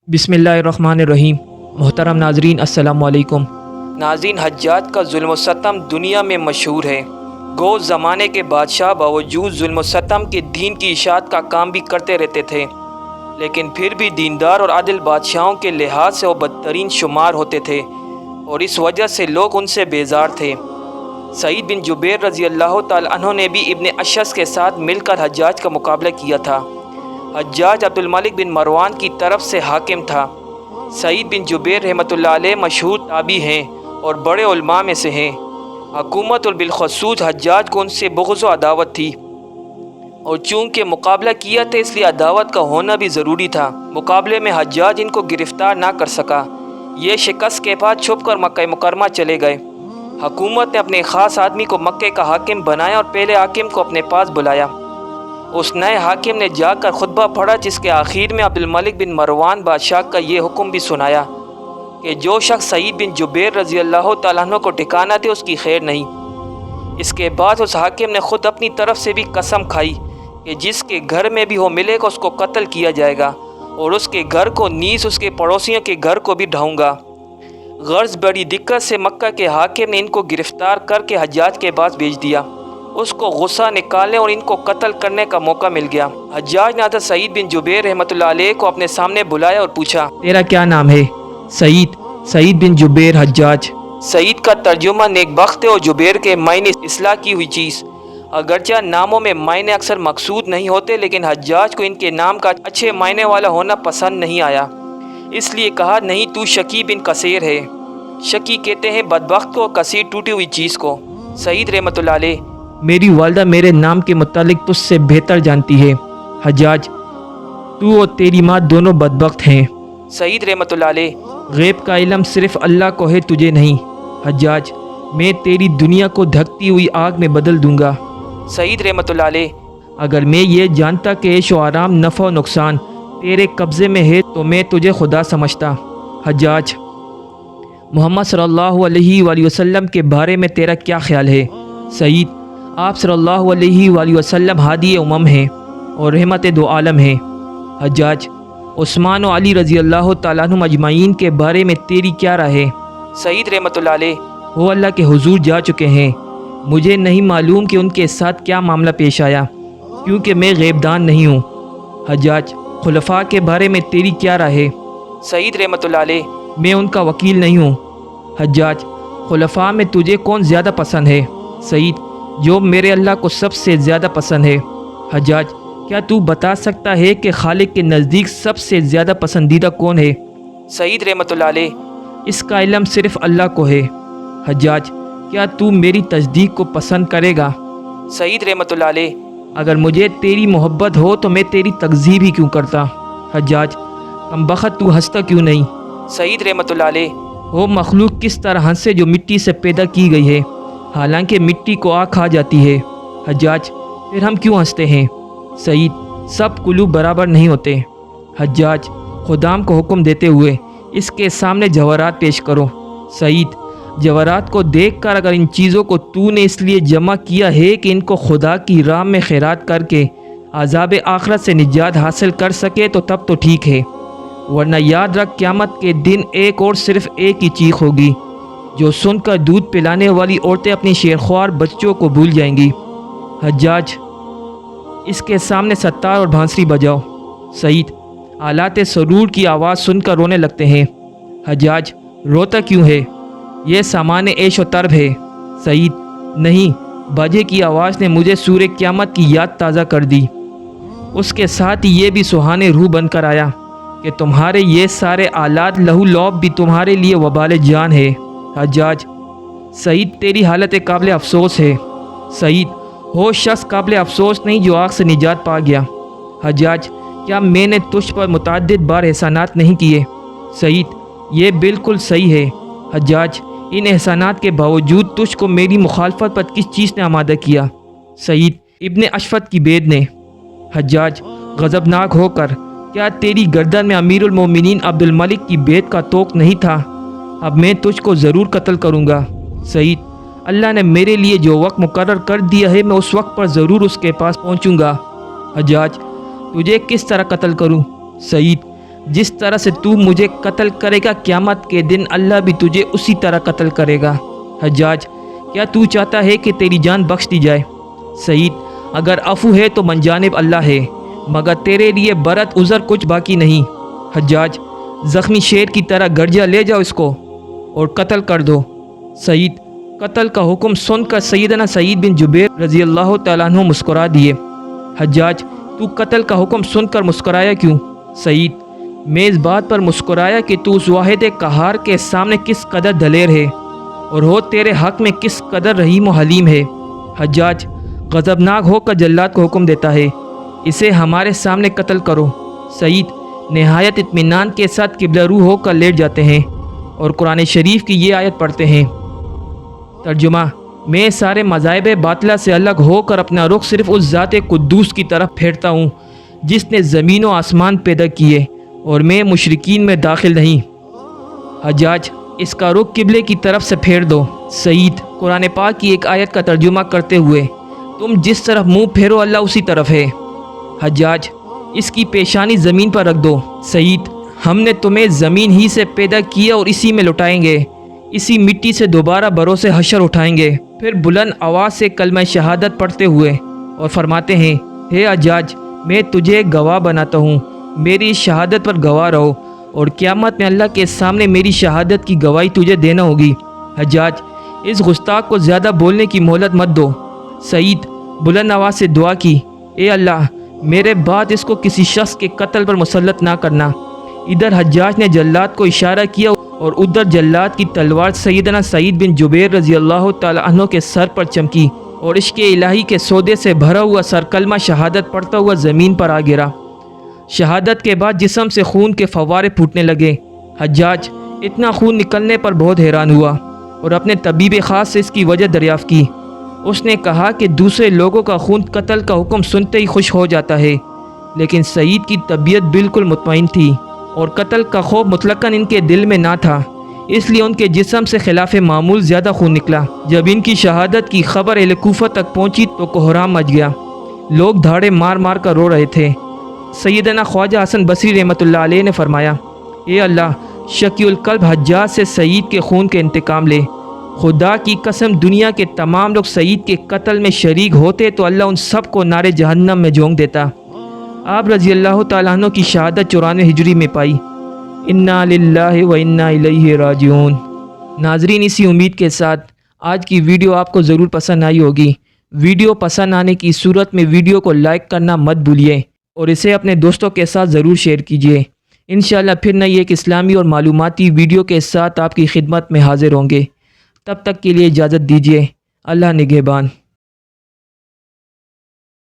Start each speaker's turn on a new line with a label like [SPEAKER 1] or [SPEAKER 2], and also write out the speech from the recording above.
[SPEAKER 1] बिस्मिल्लाहिर्रहमानिर्रहीम। मोहतरम नाजरीन अस्सलाम वालेकुम। नाजरीन, हज्जाज का जुल्म व सतम दुनिया में मशहूर है। गो ज़माने के बादशाह बावजूद जुल्म व सतम के दीन की इशाअत का काम भी करते रहते थे, लेकिन फिर भी दीनदार और आदिल बादशाहों के लिहाज से वो बदतरीन शुमार होते थे और इस वजह से लोग उनसे बेजार थे। सईद बिन जुबैर रज़ी अल्लाह तआला अन्हु ने भी इब्ने अशस के साथ मिलकर हज्जाज का मुकाबला किया था। हज्जाज अब्दुल मलिक बिन मरवान की तरफ से हाकिम था। सईद बिन जुबैर रहमतुल्लाह अलैह मशहूर ताबी हैं और बड़े उलमा में से हैं। हुकूमत और बिलखसूस हज्जाज को उनसे बुग़्ज़ व अदावत थी और चूँकि मुकाबला किया था इसलिए अदावत का होना भी ज़रूरी था। मुकाबले में हज्जाज इनको गिरफ़्तार ना कर सका। ये शिकस्त के बाद छुप कर मक्का मुकरमा चले गए। हुकूमत ने अपने ख़ास आदमी को मक्के का हाकिम बनाया और पहले हाकिम को अपने पास बुलाया। उस नए हाकिम ने जाकर खुतबा पढ़ा, जिसके आखिर में अब्दुल मलिक बिन मरवान बादशाह का ये हुक्म भी सुनाया कि जो शख्स सईद बिन जुबैर रज़ी अल्लाह तआला अन्हु को ठिकाना दे उसकी खैर नहीं। इसके बाद उस हाकिम ने ख़ुद अपनी तरफ से भी कसम खाई कि जिसके घर में भी हो मिलेगा उसको कत्ल किया जाएगा और उसके घर को नीस उसके पड़ोसियों के घर को भी ढाऊँगा। गर्ज बड़ी दिक्कत से मक्का के हाकिम ने इनको गिरफ़्तार करके हज्जाज के पास भेज दिया। उसको गुस्सा निकालने और इनको कत्ल करने का मौका मिल गया। हज्जाज ने हज़रत सईद बिन जुबैर रहमतुल्लाह अलैह को अपने सामने बुलाया और पूछा, तेरा क्या नाम है? सईद बिन जुबैर हज्जाज। सईद का तर्जुमा नेकबख्त है और जुबैर के मायने इस्लाह की हुई चीज़। अगरचे नामों में मायने अक्सर मकसूद नहीं होते, लेकिन हज्जाज को इनके नाम का अच्छे मायने वाला होना पसंद नहीं आया, इसलिए कहा, नहीं, तू शकी बिन कसीर है। शकी कहते हैं बदबख्त को, कसीर टूटी हुई चीज़ को। सईद रहमतुल्लाह अलैह, मेरी वालदा मेरे नाम के मुतालिक तुझसे बेहतर जानती है। हज्जाज, तू और तेरी माँ दोनों बदबख्त हैं। सईद रहमतुल्लाह अलैह, गैब का इल्म सिर्फ अल्लाह को है, तुझे नहीं। हज्जाज, मैं तेरी दुनिया को धकती हुई आग में बदल दूंगा। सईद रहमतुल्लाह अलैह, अगर मैं ये जानता कि ऐश व आराम, नफ़ा व नुकसान तेरे कब्ज़े में है तो मैं तुझे खुदा समझता। हज्जाज, मोहम्मद सल्लल्लाहु अलैहि वसल्लम के बारे में तेरा क्या ख्याल है? सईद, आप सल्लल्लाहु अलैहि वसल्लम हादी उमम हैं और रहमत दो आलम हैं। हज्जाज, उस्मान व अली रज़ी अल्लाह तआला अन्हुम अजमाइन के बारे में तेरी क्या राय है? सईद रहमतुल्लाह अलैह, वो अल्लाह के हुजूर जा चुके हैं, मुझे नहीं मालूम कि उनके साथ क्या मामला पेश आया, क्योंकि मैं गैबदान नहीं हूँ। हज्जाज, खुलफा के बारे में तेरी क्या राय है? सईद रहमतुल्लाह अलैह, मैं उनका वकील नहीं हूँ। हज्जाज, खुलफा में तुझे कौन ज़्यादा पसंद है? सईद, जो मेरे अल्लाह को सबसे ज़्यादा पसंद है। हज्जाज, क्या तू बता सकता है कि खालिक के नज़दीक सबसे ज़्यादा पसंदीदा कौन है? सईद रहमतुल्लाह अलैह, इसका इल्म सिर्फ अल्लाह को है। हज्जाज, क्या तू मेरी तस्दीक को पसंद करेगा? सईद रहमतुल्लाह अलैह, अगर मुझे तेरी मोहब्बत हो तो मैं तेरी तकज़ीब ही क्यों करता। हज्जाज, कमबख्त तू हंसता क्यों नहीं? सईद रहमतुल्लाह अलैह, वो मखलूक किस तरह हंसे जो मिट्टी से पैदा की गई है, हालांकि मिट्टी को आग खा जाती है। हज्जाज, फिर हम क्यों हंसते हैं? सईद, सब कुलूब बराबर नहीं होते। हज्जाज, खुदाम को हुक्म देते हुए इसके सामने जवाहरात पेश करो। सईद, जवाहरात को देखकर अगर इन चीज़ों को तूने इसलिए जमा किया है कि इनको खुदा की राह में खैरात करके अज़ाब आखिरत से निजात हासिल कर सके तो तब तो ठीक है, वरना याद रख, क़यामत के दिन एक और सिर्फ एक ही चीख होगी जो सुनकर दूध पिलाने वाली औरतें अपनी शेरख्वार बच्चों को भूल जाएंगी। हज्जाज, इसके सामने सत्तार और बांसुरी बजाओ। सईद, आलात सरूर की आवाज़ सुनकर रोने लगते हैं। हज्जाज, रोता क्यों है? यह सामान ऐश व तरब है। सईद, नहीं, बाजे की आवाज़ ने मुझे सूरे क़यामत की याद ताज़ा कर दी। उसके साथ ही ये भी सुहाने रूह बनकर आया कि तुम्हारे ये सारे आलात लहू लौब भी तुम्हारे लिए वबाल जान है। हज्जाज, सईद, तेरी हालत काबिल अफसोस है। सईद, हो शख्स काबिल अफसोस नहीं जो आग से निजात पा गया। हज्जाज, क्या मैंने तुझ पर मुतअद्दिद बार एहसानात नहीं किए? सईद, ये बिल्कुल सही है। हज्जाज, इन एहसानात के बावजूद तुझको मेरी मुखालफत पर किस चीज़ ने आमादा किया? सईद, इब्ने अशफत की बेद ने। हज्जाज, गज़बनाक होकर, क्या तेरी गर्दन में अमीरुल मोमिनीन अब्दुल मलिक की बेद का तोक नहीं था? अब मैं तुझको ज़रूर कत्ल करूँगा। सईद, अल्लाह ने मेरे लिए जो वक्त मुकर्रर कर दिया है मैं उस वक्त पर ज़रूर उसके पास पहुँचूँगा। हज्जाज, तुझे किस तरह कत्ल करूँ? सईद, جس طرح سے تو مجھے قتل کرے گا قیامت کے دن اللہ بھی تجھے اسی طرح قتل کرے گا۔ حجاج کیا تو چاہتا ہے کہ تیری جان بخش دی جائے؟ سعید اگر عفو ہے تو من جانب اللہ ہے، مگر تیرے لیے برت عذر کچھ باقی نہیں۔ حجاج زخمی شیر کی طرح گرجہ لے جاؤ اس کو اور قتل کر دو۔ سعید قتل کا حکم سن کر سیدنا سعید بن جبیر رضی اللہ تعالیٰ عنہ مسکرا دیے۔ حجاج تو قتل کا حکم سن کر مسکرایا کیوں؟ سعید میں اس بات پر مسکرایا کہ تو اس واحد قہار کے سامنے کس قدر دلیر ہے اور وہ تیرے حق میں کس قدر رحیم و حلیم ہے۔ حجاج غضبناک ہو کر جلاد کو حکم دیتا ہے، اسے ہمارے سامنے قتل کرو۔ سعید نہایت اطمینان کے ساتھ قبلہ رو ہو کر لیٹ جاتے ہیں اور قرآن شریف کی یہ آیت پڑھتے ہیں۔ ترجمہ: میں سارے مذاہب باطلہ سے الگ ہو کر اپنا رخ صرف اس ذات قدوس کی طرف پھیرتا ہوں جس نے زمین و آسمان پیدا کیے، اور میں مشرکین میں داخل نہیں۔ حجاج اس کا رخ قبلے کی طرف سے پھیر دو۔ سعید قرآن پاک کی ایک آیت کا ترجمہ کرتے ہوئے، تم جس طرف منہ پھیرو اللہ اسی طرف ہے۔ حجاج اس کی پیشانی زمین پر رکھ دو۔ سعید ہم نے تمہیں زمین ہی سے پیدا کیا اور اسی میں لٹائیں گے، اسی مٹی سے دوبارہ بروز حشر اٹھائیں گے۔ پھر بلند آواز سے کلمہ شہادت پڑھتے ہوئے اور فرماتے ہیں، ہے حجاج میں تجھے گواہ بناتا ہوں، میری شہادت پر گواہ رہو، اور قیامت میں اللہ کے سامنے میری شہادت کی گواہی تجھے دینا ہوگی۔ حجاج اس گستاخ کو زیادہ بولنے کی مہلت مت دو۔ سعید بلند آواز سے دعا کی، اے اللہ میرے بعد اس کو کسی شخص کے قتل پر مسلط نہ کرنا۔ ادھر حجاج نے جلاد کو اشارہ کیا اور ادھر جلاد کی تلوار سیدنا سعید بن جبیر رضی اللہ تعالی عنہ کے سر پر چمکی اور عشق الہی کے سودے سے بھرا ہوا سر کلمہ شہادت پڑھتا ہوا زمین پر آ گرا۔ شہادت کے بعد جسم سے خون کے فوارے پھوٹنے لگے۔ حجاج اتنا خون نکلنے پر بہت حیران ہوا اور اپنے طبیب خاص سے اس کی وجہ دریافت کی۔ اس نے کہا کہ دوسرے لوگوں کا خون قتل کا حکم سنتے ہی خوش ہو جاتا ہے، لیکن سعید کی طبیعت بالکل مطمئن تھی اور قتل کا خوف مطلقاً ان کے دل میں نہ تھا، اس لیے ان کے جسم سے خلاف معمول زیادہ خون نکلا۔ جب ان کی شہادت کی خبر اہل کوفہ تک پہنچی تو کوہرام مچ گیا، لوگ دھاڑے مار مار کر رو رہے تھے۔ سیدنا خواجہ حسن بصری رحمۃ اللہ علیہ نے فرمایا، اے اللہ شقی القلب حجاج سے سعید کے خون کے انتقام لے۔ خدا کی قسم دنیا کے تمام لوگ سعید کے قتل میں شریک ہوتے تو اللہ ان سب کو نار جہنم میں جھونک دیتا۔ آپ رضی اللہ تعالیٰ عنہ کی شہادت 94 ہجری میں پائی۔ انا للہ و انا الیہ راجعون۔ ناظرین اسی امید کے ساتھ آج کی ویڈیو آپ کو ضرور پسند آئی ہوگی۔ ویڈیو پسند آنے کی صورت میں ویڈیو کو لائک کرنا مت بھولیے اور اسے اپنے دوستوں کے ساتھ ضرور شیئر کیجیے۔ انشاءاللہ پھر نئی ایک اسلامی اور معلوماتی ویڈیو کے ساتھ آپ کی خدمت میں حاضر ہوں گے۔ تب تک کے لیے اجازت دیجیے۔ اللہ نگہبان۔